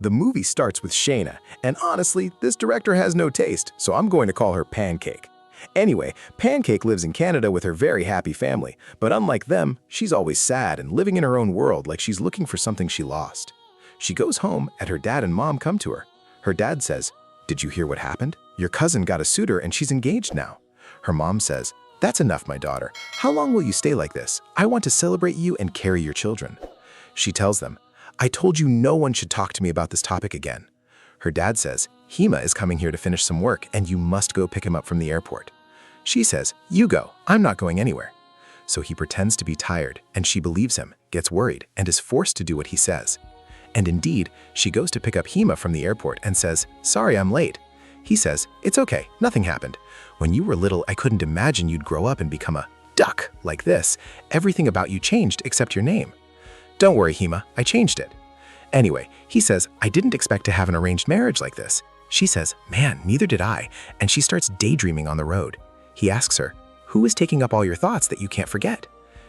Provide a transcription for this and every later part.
The movie starts with Shayna, and honestly, this director has no taste, so I'm going to call her Pancake. Anyway, Pancake lives in Canada with her very happy family, but unlike them, she's always sad and living in her own world like she's looking for something she lost. She goes home and her dad and mom come to her. Her dad says, "Did you hear what happened? Your cousin got a suitor and she's engaged now." Her mom says, "That's enough, my daughter. How long will you stay like this? I want to celebrate you and carry your children." She tells them, "I told you no one should talk to me about this topic again." Her dad says, "Hema is coming here to finish some work and you must go pick him up from the airport." She says, "You go, I'm not going anywhere." So he pretends to be tired and she believes him, gets worried, and is forced to do what he says. And indeed, she goes to pick up Hema from the airport and says, "Sorry, I'm late." He says, "It's okay, nothing happened. When you were little, I couldn't imagine you'd grow up and become a duck like this. Everything about you changed except your name." "Don't worry, Hema, I changed it." Anyway, he says, "I didn't expect to have an arranged marriage like this." She says, "Man, neither did I," and she starts daydreaming on the road. He asks her, "Who is taking up all your thoughts that you can't forget?"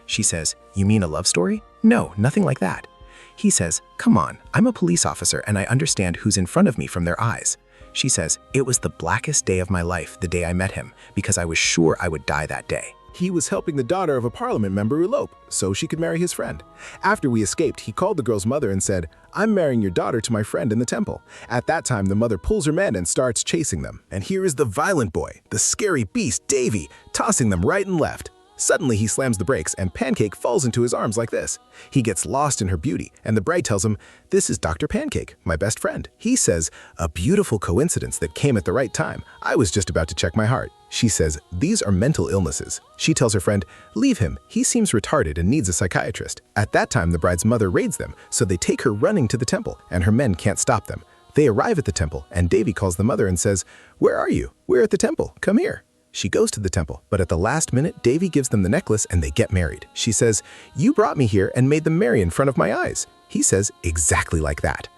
She says, "You mean a love story?" "No, nothing like that." He says, "Come on, I'm a police officer and I understand who's in front of me from their eyes." She says, "It was the blackest day of my life the day I met him because I was sure I would die that day." He was helping the daughter of a parliament member elope so she could marry his friend. After we escaped, he called the girl's mother and said, "I'm marrying your daughter to my friend in the temple." At that time, the mother pulls her men and starts chasing them. And here is the violent boy, the scary beast, Devi, tossing them right and left. Suddenly, he slams the brakes and Pancake falls into his arms like this. He gets lost in her beauty, and the bride tells him, "This is Dr. Pancake, my best friend." He says, "A beautiful coincidence that came at the right time. I was just about to check my heart." She says, "These are mental illnesses." She tells her friend, "Leave him. He seems retarded and needs a psychiatrist." At that time, the bride's mother raids them, so they take her running to the temple, and her men can't stop them. They arrive at the temple, and Devi calls the mother and says, "Where are you? We're at the temple. Come here." She goes to the temple, but at the last minute, Devi gives them the necklace and they get married. She says, "You brought me here and made them marry in front of my eyes." He says, "Exactly like that."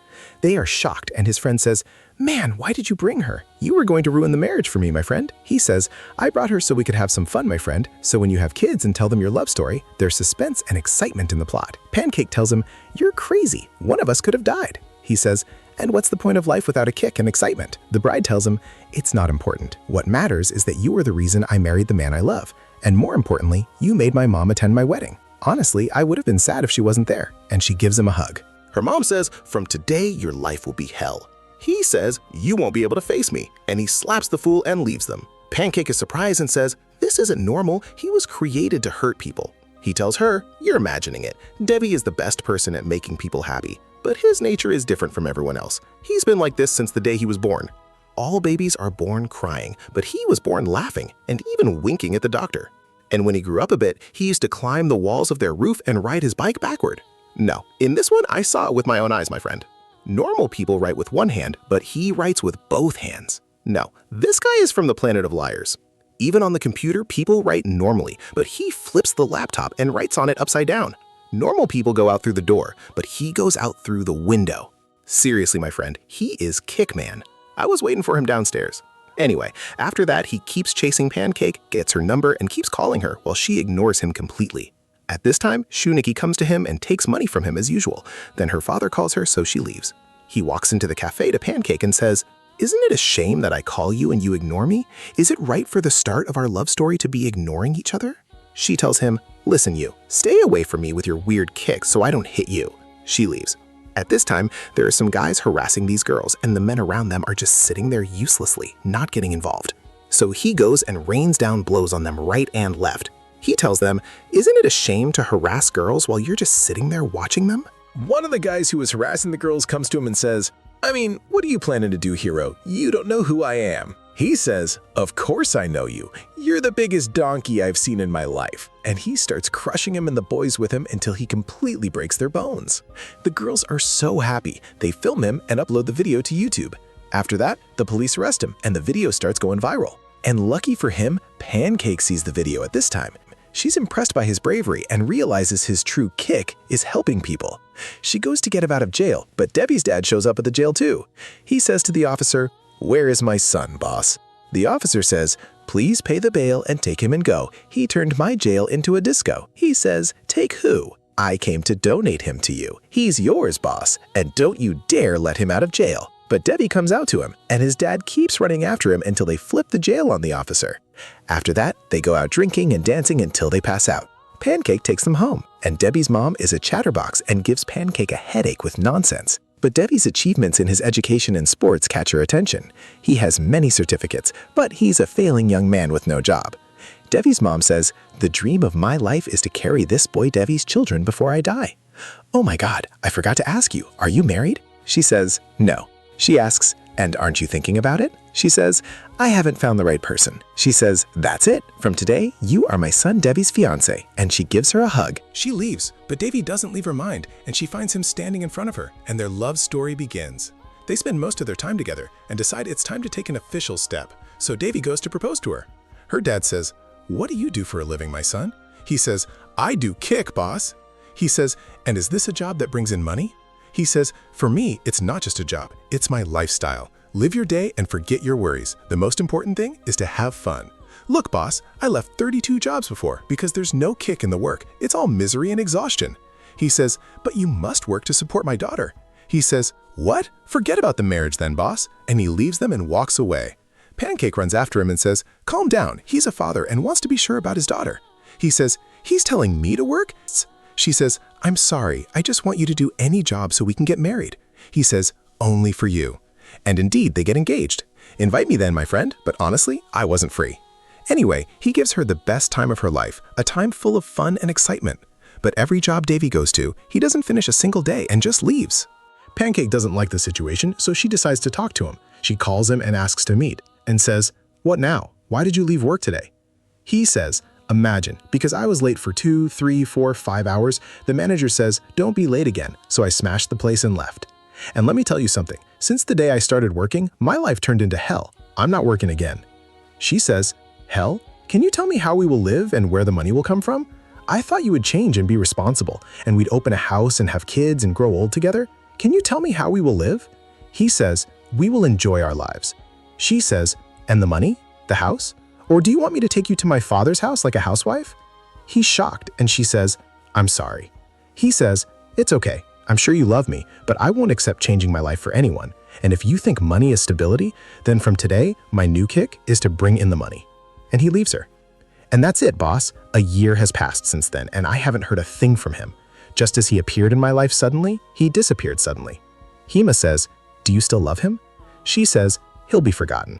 They are shocked, and his friend says, "Man, why did you bring her? You were going to ruin the marriage for me, my friend." He says, "I brought her so we could have some fun, my friend. So when you have kids and tell them your love story, there's suspense and excitement in the plot." Pancake tells him, "You're crazy. One of us could have died." He says, "And what's the point of life without a kick and excitement?" The bride tells him, "It's not important. What matters is that you are the reason I married the man I love. And more importantly, you made my mom attend my wedding. Honestly, I would have been sad if she wasn't there." And she gives him a hug. Her mom says, "From today, your life will be hell." He says, "You won't be able to face me," and he slaps the fool and leaves them. Pancake is surprised and says, "This isn't normal. He was created to hurt people." He tells her, "You're imagining it. Devi is the best person at making people happy, but his nature is different from everyone else. He's been like this since the day he was born. All babies are born crying, but he was born laughing and even winking at the doctor. And when he grew up a bit, he used to climb the walls of their roof and ride his bike backward." No, in this one, I saw it with my own eyes, my friend. Normal people write with one hand, but he writes with both hands. No, this guy is from the planet of liars. Even on the computer, people write normally, but he flips the laptop and writes on it upside down. Normal people go out through the door, but he goes out through the window. Seriously, my friend, he is Kickman. I was waiting for him downstairs. Anyway, after that, he keeps chasing Pancake, gets her number, and keeps calling her while she ignores him completely. At this time, Shuniki comes to him and takes money from him as usual. Then her father calls her, so she leaves. He walks into the cafe to Pancake and says, "Isn't it a shame that I call you and you ignore me? Is it right for the start of our love story to be ignoring each other?" She tells him, "Listen you, stay away from me with your weird kicks so I don't hit you." She leaves. At this time, there are some guys harassing these girls and the men around them are just sitting there uselessly, not getting involved. So he goes and rains down blows on them right and left. He tells them, "Isn't it a shame to harass girls while you're just sitting there watching them?" One of the guys who was harassing the girls comes to him and says, "I mean, what are you planning to do, hero? You don't know who I am." He says, "Of course I know you. You're the biggest donkey I've seen in my life." And he starts crushing him and the boys with him until he completely breaks their bones. The girls are so happy. They film him and upload the video to YouTube. After that, the police arrest him and the video starts going viral. And lucky for him, Pancake sees the video at this time. She's impressed by his bravery and realizes his true kick is helping people. She goes to get him out of jail, but Debbie's dad shows up at the jail too. He says to the officer, "Where is my son, boss?" The officer says, "Please pay the bail and take him and go. He turned my jail into a disco." He says, "Take who?" I came to donate him to you. He's yours, boss, and don't you dare let him out of jail. But Devi comes out to him, and his dad keeps running after him until they flip the jail on the officer. After that, they go out drinking and dancing until they pass out. Pancake takes them home, and Debbie's mom is a chatterbox and gives Pancake a headache with nonsense. But Devi's achievements in his education and sports catch her attention. He has many certificates, but he's a failing young man with no job. Devi's mom says, "The dream of my life is to carry this boy Devi's children before I die." "Oh my God, I forgot to ask you, are you married?" She says, "No." She asks, "And aren't you thinking about it?" She says, "I haven't found the right person." She says, "That's it. From today, you are my son Devi's fiancé," and she gives her a hug. She leaves, but Devi doesn't leave her mind, and she finds him standing in front of her, and their love story begins. They spend most of their time together and decide it's time to take an official step, so Devi goes to propose to her. Her dad says, "What do you do for a living, my son?" He says, "I do kick, boss." He says, "And is this a job that brings in money?" He says, "For me, it's not just a job, it's my lifestyle. Live your day and forget your worries. The most important thing is to have fun." "Look, boss, I left 32 jobs before because there's no kick in the work. It's all misery and exhaustion." He says, "But you must work to support my daughter." He says, "What? Forget about the marriage then, boss." And he leaves them and walks away. Pancake runs after him and says, "Calm down, he's a father and wants to be sure about his daughter." He says, "He's telling me to work?" She says, "I'm sorry, I just want you to do any job so we can get married." He says, "Only for you." And indeed, they get engaged. "Invite me then, my friend, but honestly, I wasn't free." Anyway, he gives her the best time of her life, a time full of fun and excitement. But every job Devi goes to, he doesn't finish a single day and just leaves. Pancake doesn't like the situation, so she decides to talk to him. She calls him and asks to meet, and says, "What now? Why did you leave work today?" He says, "Imagine, because I was late for 2, 3, 4, 5 hours, the manager says, 'Don't be late again,' so I smashed the place and left. And let me tell you something, since the day I started working, my life turned into hell. I'm not working again." She says, "Hell? Can you tell me how we will live and where the money will come from? I thought you would change and be responsible, and we'd open a house and have kids and grow old together. Can you tell me how we will live?" He says, "We will enjoy our lives." She says, "And the money? The house? Or do you want me to take you to my father's house like a housewife?" He's shocked, and she says, "I'm sorry." He says, "It's okay. I'm sure you love me, but I won't accept changing my life for anyone. And if you think money is stability, then from today, my new kick is to bring in the money." And he leaves her. And that's it, boss. A year has passed since then, and I haven't heard a thing from him. Just as he appeared in my life suddenly, he disappeared suddenly. Hema says, "Do you still love him?" She says, "He'll be forgotten."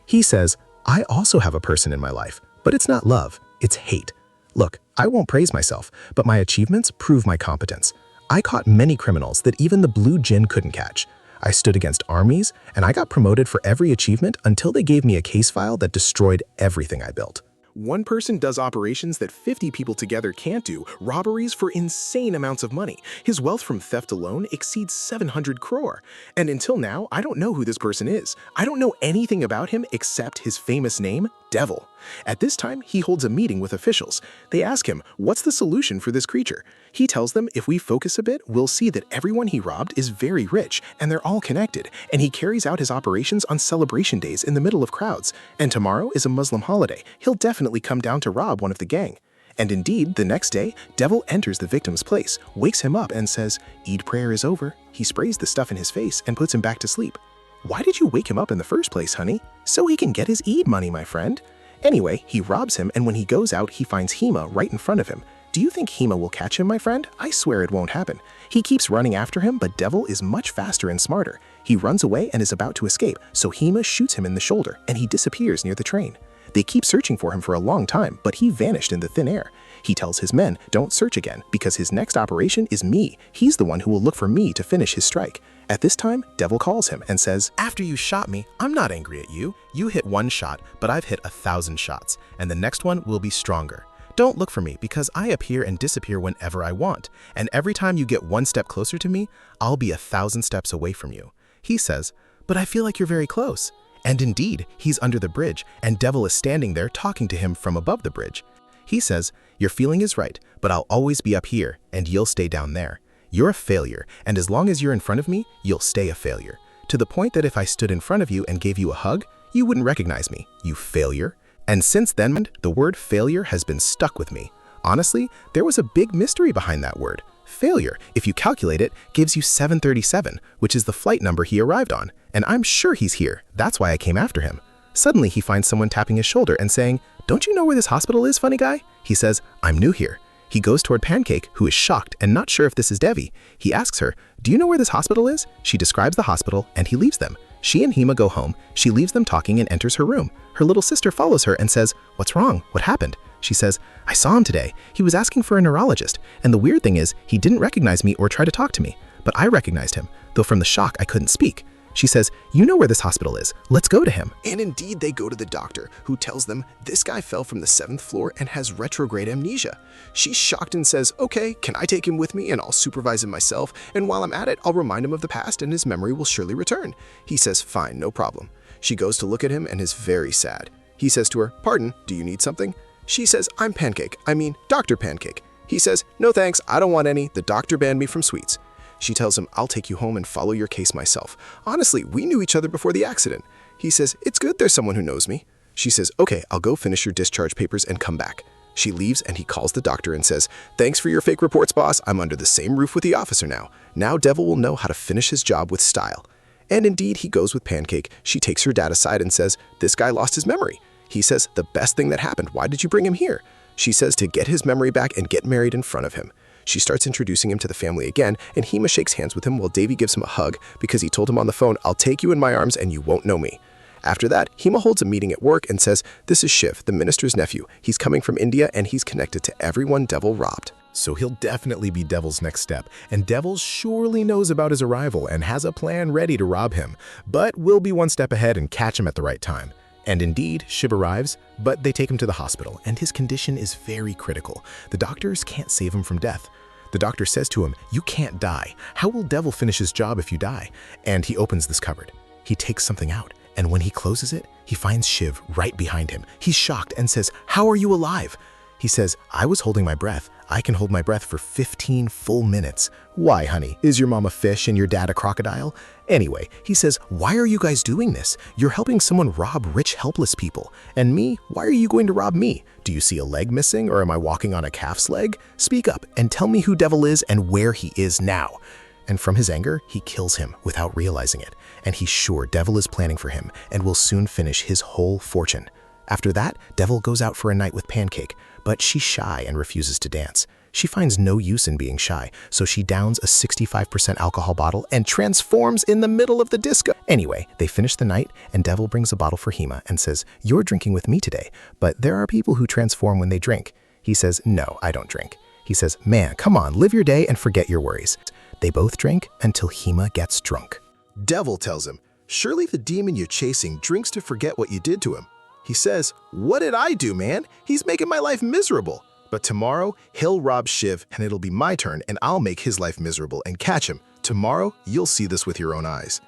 He says, "I also have a person in my life, but it's not love, it's hate. Look, I won't praise myself, but my achievements prove my competence. I caught many criminals that even the blue djinn couldn't catch. I stood against armies, and I got promoted for every achievement until they gave me a case file that destroyed everything I built." One person does operations that 50 people together can't do, robberies for insane amounts of money. His wealth from theft alone exceeds 700 crore. And until now, I don't know who this person is. I don't know anything about him except his famous name, Devil. At this time, he holds a meeting with officials. They ask him, what's the solution for this creature? He tells them if we focus a bit, we'll see that everyone he robbed is very rich, and they're all connected, and he carries out his operations on celebration days in the middle of crowds. And tomorrow is a Muslim holiday. He'll definitely come down to rob one of the gang. And indeed, the next day, Devil enters the victim's place, wakes him up and says, "Eid prayer is over." He sprays the stuff in his face and puts him back to sleep. "Why did you wake him up in the first place, honey?" "So he can get his Eid money, my friend." Anyway, he robs him, and when he goes out, he finds Hema right in front of him. Do you think Hema will catch him, my friend? I swear it won't happen. He keeps running after him, but Devil is much faster and smarter. He runs away and is about to escape, so Hema shoots him in the shoulder, and he disappears near the train. They keep searching for him for a long time, but he vanished in the thin air. He tells his men, don't search again, because his next operation is me. He's the one who will look for me to finish his strike. At this time, Devil calls him and says, "After you shot me, I'm not angry at you. You hit one shot, but I've hit 1,000 shots, and the next one will be stronger. Don't look for me, because I appear and disappear whenever I want, and every time you get one step closer to me, I'll be 1,000 steps away from you." He says, "But I feel like you're very close." And indeed, he's under the bridge, and Devil is standing there talking to him from above the bridge. He says, "Your feeling is right, but I'll always be up here, and you'll stay down there. You're a failure, and as long as you're in front of me, you'll stay a failure. To the point that if I stood in front of you and gave you a hug, you wouldn't recognize me, you failure." And since then, the word failure has been stuck with me. Honestly, there was a big mystery behind that word. Failure, if you calculate it, gives you 737, which is the flight number he arrived on. And I'm sure he's here. That's why I came after him. Suddenly, he finds someone tapping his shoulder and saying, "Don't you know where this hospital is, funny guy?" He says, "I'm new here." He goes toward Pancake, who is shocked and not sure if this is Devi. He asks her, "Do you know where this hospital is?" She describes the hospital, and he leaves them. She and Hema go home. She leaves them talking and enters her room. Her little sister follows her and says, "What's wrong? What happened?" She says, "I saw him today. He was asking for a neurologist. And the weird thing is, he didn't recognize me or try to talk to me. But I recognized him, though from the shock I couldn't speak." She says, "You know where this hospital is. Let's go to him." And indeed, they go to the doctor, who tells them this guy fell from the 7th floor and has retrograde amnesia. She's shocked and says, "Okay, can I take him with me and I'll supervise him myself, and while I'm at it, I'll remind him of the past and his memory will surely return." He says, "Fine, no problem." She goes to look at him and is very sad. He says to her, "Pardon, do you need something?" She says, "I'm Pancake. I mean, Dr. Pancake." He says, "No thanks, I don't want any. The doctor banned me from sweets." She tells him, "I'll take you home and follow your case myself. Honestly, we knew each other before the accident." He says, "It's good there's someone who knows me." She says, "Okay, I'll go finish your discharge papers and come back." She leaves and he calls the doctor and says, "Thanks for your fake reports, boss. I'm under the same roof with the officer now. Now Devil will know how to finish his job with style." And indeed, he goes with Pancake. She takes her dad aside and says, "This guy lost his memory." He says, "The best thing that happened. Why did you bring him here?" She says to get his memory back and get married in front of him. She starts introducing him to the family again, and Hema shakes hands with him while Devi gives him a hug because he told him on the phone, "I'll take you in my arms and you won't know me." After that, Hema holds a meeting at work and says, "This is Shiv, the minister's nephew. He's coming from India and he's connected to everyone Devil robbed." So he'll definitely be Devil's next step, and Devil surely knows about his arrival and has a plan ready to rob him, but will be one step ahead and catch him at the right time. And indeed, Shiv arrives, but they take him to the hospital, and his condition is very critical. The doctors can't save him from death. The doctor says to him, "You can't die. How will Devil finish his job if you die?" And he opens this cupboard. He takes something out, and when he closes it, he finds Shiv right behind him. He's shocked and says, "How are you alive?" He says, "I was holding my breath. I can hold my breath for 15 full minutes." "Why, honey? Is your mom a fish and your dad a crocodile?" Anyway, he says, "Why are you guys doing this? You're helping someone rob rich, helpless people. And me? Why are you going to rob me? Do you see a leg missing, or am I walking on a calf's leg? Speak up and tell me who Devil is and where he is now." And from his anger, he kills him without realizing it. And he's sure Devil is planning for him and will soon finish his whole fortune. After that, Devil goes out for a night with Pancake, but she's shy and refuses to dance. She finds no use in being shy, so she downs a 65% alcohol bottle and transforms in the middle of the disco. Anyway, they finish the night, and Devil brings a bottle for Hema and says, "You're drinking with me today, but there are people who transform when they drink." He says, "No, I don't drink." He says, "Man, come on, live your day and forget your worries." They both drink until Hema gets drunk. Devil tells him, "Surely the demon you're chasing drinks to forget what you did to him." He says, "What did I do, man? He's making my life miserable. But tomorrow, he'll rob Shiv and it'll be my turn and I'll make his life miserable and catch him. Tomorrow, you'll see this with your own eyes."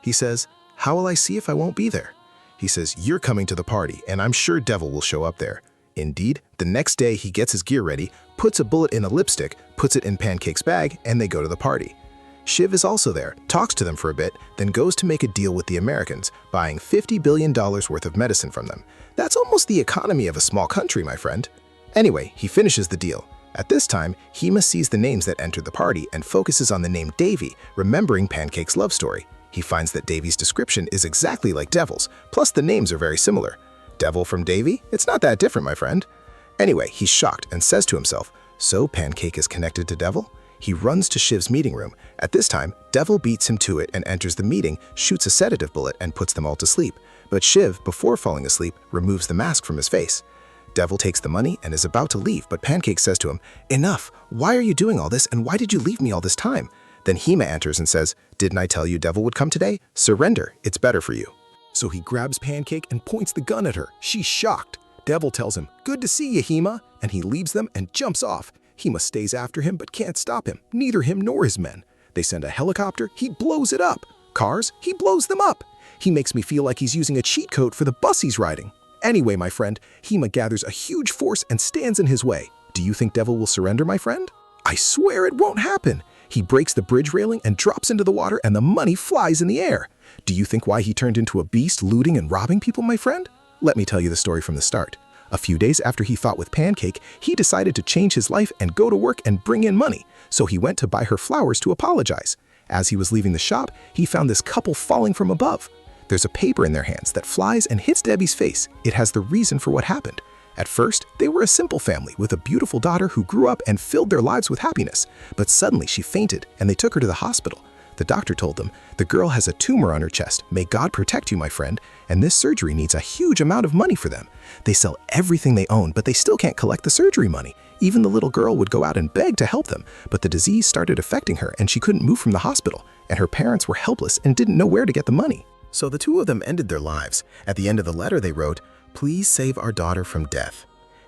He says, "How will I see if I won't be there?" He says, "You're coming to the party and I'm sure Devil will show up there." Indeed, the next day he gets his gear ready, puts a bullet in a lipstick, puts it in Pancake's bag, and they go to the party. Shiv is also there, talks to them for a bit, then goes to make a deal with the Americans, buying $50 billion worth of medicine from them. That's almost the economy of a small country, my friend. Anyway, he finishes the deal. At this time, Hema sees the names that entered the party and focuses on the name Devi, remembering Pancake's love story. He finds that Devi's description is exactly like Devil's, plus the names are very similar. Devil from Devi? It's not that different, my friend. Anyway, he's shocked and says to himself, "So Pancake is connected to Devil?" He runs to Shiv's meeting room. At this time, Devil beats him to it and enters the meeting, shoots a sedative bullet, and puts them all to sleep. But Shiv, before falling asleep, removes the mask from his face. Devil takes the money and is about to leave, but Pancake says to him, "Enough! Why are you doing all this, and why did you leave me all this time?" Then Hema enters and says, "Didn't I tell you Devil would come today? Surrender, it's better for you." So he grabs Pancake and points the gun at her. She's shocked. Devil tells him, "Good to see you, Hema," and he leaves them and jumps off. Hema stays after him but can't stop him, neither him nor his men. They send a helicopter, he blows it up. Cars, he blows them up. He makes me feel like he's using a cheat code for the bus he's riding. Anyway, my friend, Hema gathers a huge force and stands in his way. Do you think Devil will surrender, my friend? I swear it won't happen. He breaks the bridge railing and drops into the water and the money flies in the air. Do you think why he turned into a beast looting and robbing people, my friend? Let me tell you the story from the start. A few days after he fought with Pancake, he decided to change his life and go to work and bring in money, so he went to buy her flowers to apologize. As he was leaving the shop, he found this couple falling from above. There's a paper in their hands that flies and hits Debbie's face. It has the reason for what happened. At first, they were a simple family with a beautiful daughter who grew up and filled their lives with happiness. But suddenly she fainted and they took her to the hospital. The doctor told them, "The girl has a tumor on her chest. May God protect you, my friend. And this surgery needs a huge amount of money for them." They sell everything they own, but they still can't collect the surgery money. Even the little girl would go out and beg to help them, but the disease started affecting her and she couldn't move from the hospital. And her parents were helpless and didn't know where to get the money. So the two of them ended their lives. At the end of the letter they wrote, "Please save our daughter from death."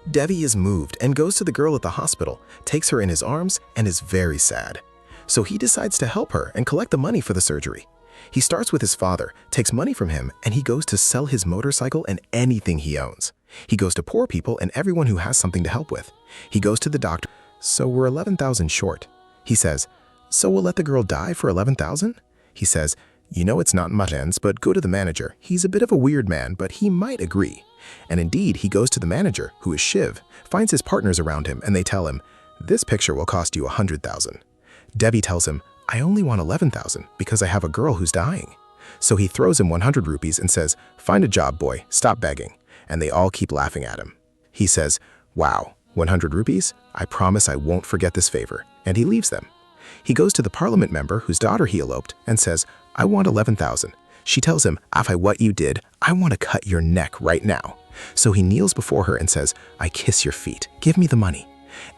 Devi is moved and goes to the girl at the hospital, takes her in his arms, and is very sad. So he decides to help her and collect the money for the surgery. He starts with his father, takes money from him, and he goes to sell his motorcycle and anything he owns. He goes to poor people and everyone who has something to help with. He goes to the doctor. "So we're 11,000 short." He says, "So we'll let the girl die for 11,000?" He says, "You know it's not much ends, but go to the manager. He's a bit of a weird man, but he might agree." And indeed, he goes to the manager, who is Shiv, finds his partners around him, and they tell him, "This picture will cost you 100,000. Devi tells him, "I only want 11,000 because I have a girl who's dying." So he throws him 100 rupees and says, "Find a job, boy, stop begging." And they all keep laughing at him. He says, "Wow, 100 rupees? I promise I won't forget this favor." And he leaves them. He goes to the parliament member whose daughter he eloped and says, "I want 11,000. She tells him, "After what you did, I want to cut your neck right now." So he kneels before her and says, "I kiss your feet. Give me the money."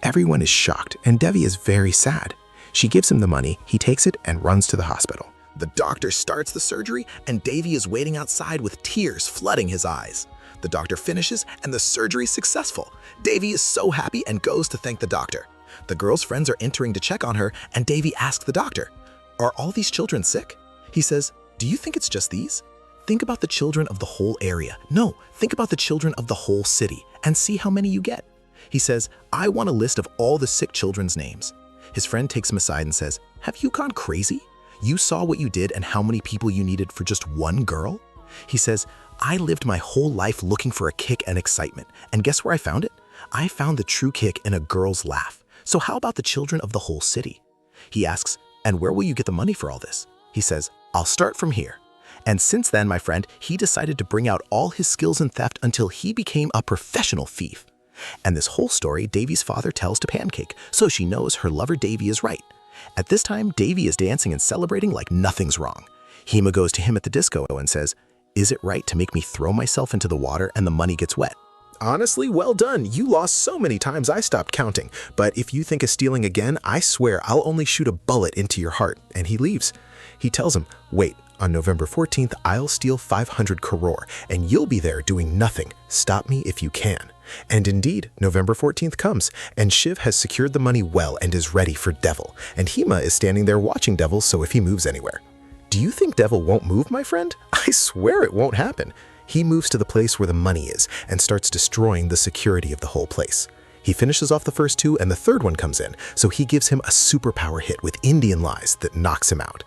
Everyone is shocked and Devi is very sad. She gives him the money, he takes it and runs to the hospital. The doctor starts the surgery and Devi is waiting outside with tears flooding his eyes. The doctor finishes and the surgery is successful. Devi is so happy and goes to thank the doctor. The girl's friends are entering to check on her and Devi asks the doctor, "Are all these children sick?" He says, "Do you think it's just these? Think about the children of the whole area. No, think about the children of the whole city and see how many you get." He says, "I want a list of all the sick children's names." His friend takes him aside and says, "Have you gone crazy? You saw what you did and how many people you needed for just one girl?" He says, "I lived my whole life looking for a kick and excitement, and guess where I found it? I found the true kick in a girl's laugh. So how about the children of the whole city?" He asks, "And where will you get the money for all this?" He says, "I'll start from here." And since then, my friend, he decided to bring out all his skills in theft until he became a professional thief. And this whole story Devi's father tells to Pancake, so she knows her lover Devi is right. At this time, Devi is dancing and celebrating like nothing's wrong. Hema goes to him at the disco and says, "Is it right to make me throw myself into the water and the money gets wet?" "Honestly, well done. You lost so many times I stopped counting. But if you think of stealing again, I swear I'll only shoot a bullet into your heart." And he leaves. He tells him, "Wait, on November 14th, I'll steal 500 crore, and you'll be there doing nothing. Stop me if you can." And indeed, November 14th comes, and Shiv has secured the money well and is ready for Devil. And Hema is standing there watching Devil, so if he moves anywhere. Do you think Devil won't move, my friend? I swear it won't happen. He moves to the place where the money is and starts destroying the security of the whole place. He finishes off the first two and the third one comes in, so he gives him a superpower hit with Indian lies that knocks him out.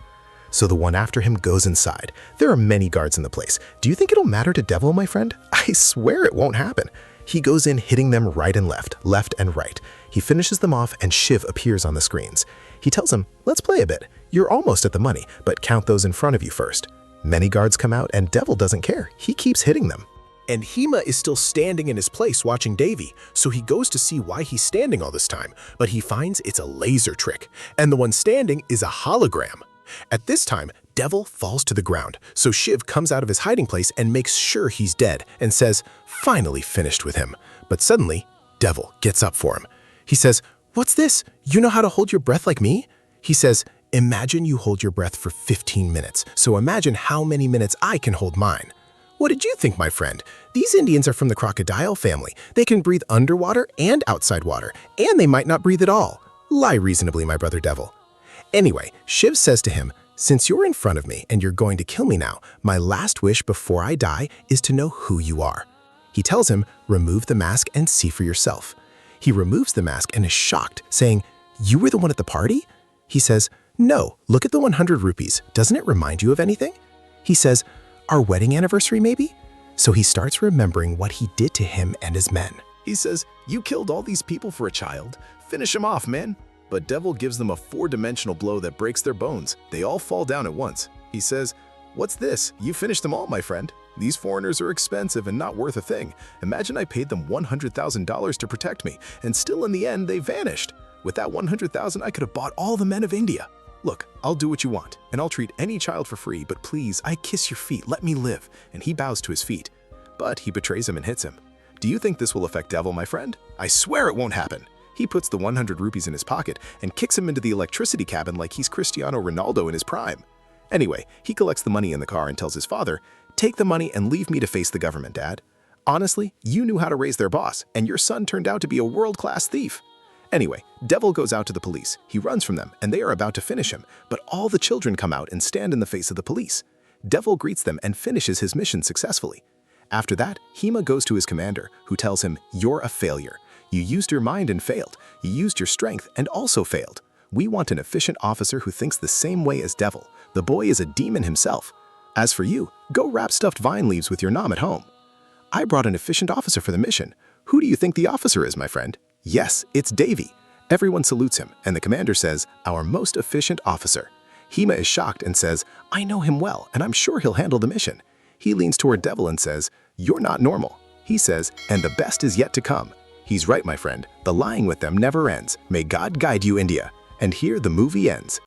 So the one after him goes inside. There are many guards in the place. Do you think it'll matter to Devil, my friend? I swear it won't happen. He goes in hitting them right and left and right. He finishes them off and Shiv appears on the screens. He tells him, "Let's play a bit. You're almost at the money, but count those in front of you first." Many guards come out and Devil doesn't care. He keeps hitting them. And Hema is still standing in his place watching Devi, so he goes to see why he's standing all this time, but he finds it's a laser trick, and the one standing is a hologram. At this time, Devil falls to the ground, so Shiv comes out of his hiding place and makes sure he's dead and says, "Finally finished with him." But suddenly, Devil gets up for him. He says, "What's this? You know how to hold your breath like me?" He says, "Imagine you hold your breath for 15 minutes, so imagine how many minutes I can hold mine." What did you think, my friend? These Indians are from the crocodile family. They can breathe underwater and outside water, and they might not breathe at all. Lie reasonably, my brother Devil. Anyway, Shiv says to him, "Since you're in front of me and you're going to kill me now, my last wish before I die is to know who you are." He tells him, "Remove the mask and see for yourself." He removes the mask and is shocked, saying, "You were the one at the party?" He says, "No, look at the 100 rupees. Doesn't it remind you of anything?" He says, "Our wedding anniversary, maybe?" So he starts remembering what he did to him and his men. He says, "You killed all these people for a child. Finish him off, man." But Devil gives them a 4-dimensional blow that breaks their bones. They all fall down at once. He says, "What's this? You finished them all, my friend. These foreigners are expensive and not worth a thing. Imagine I paid them $100,000 to protect me, and still in the end they vanished. With that $100,000, I could have bought all the men of India. Look, I'll do what you want, and I'll treat any child for free, but please, I kiss your feet, let me live." And he bows to his feet. But he betrays him and hits him. Do you think this will affect Devil, my friend? I swear it won't happen. He puts the 100 rupees in his pocket and kicks him into the electricity cabin like he's Cristiano Ronaldo in his prime. Anyway, he collects the money in the car and tells his father, "Take the money and leave me to face the government, Dad. Honestly, you knew how to raise their boss, and your son turned out to be a world-class thief." Anyway, Devil goes out to the police. He runs from them, and they are about to finish him, but all the children come out and stand in the face of the police. Devil greets them and finishes his mission successfully. After that, Hema goes to his commander, who tells him, "You're a failure. You used your mind and failed. You used your strength and also failed. We want an efficient officer who thinks the same way as Devil. The boy is a demon himself. As for you, go wrap stuffed vine leaves with your nom at home." I brought an efficient officer for the mission. Who do you think the officer is, my friend? Yes, it's Devi. Everyone salutes him, and the commander says, "Our most efficient officer." Hema is shocked and says, "I know him well, and I'm sure he'll handle the mission." He leans toward Devil and says, "You're not normal." He says, "And the best is yet to come." He's right, my friend. The lying with them never ends. May God guide you, India. And here the movie ends.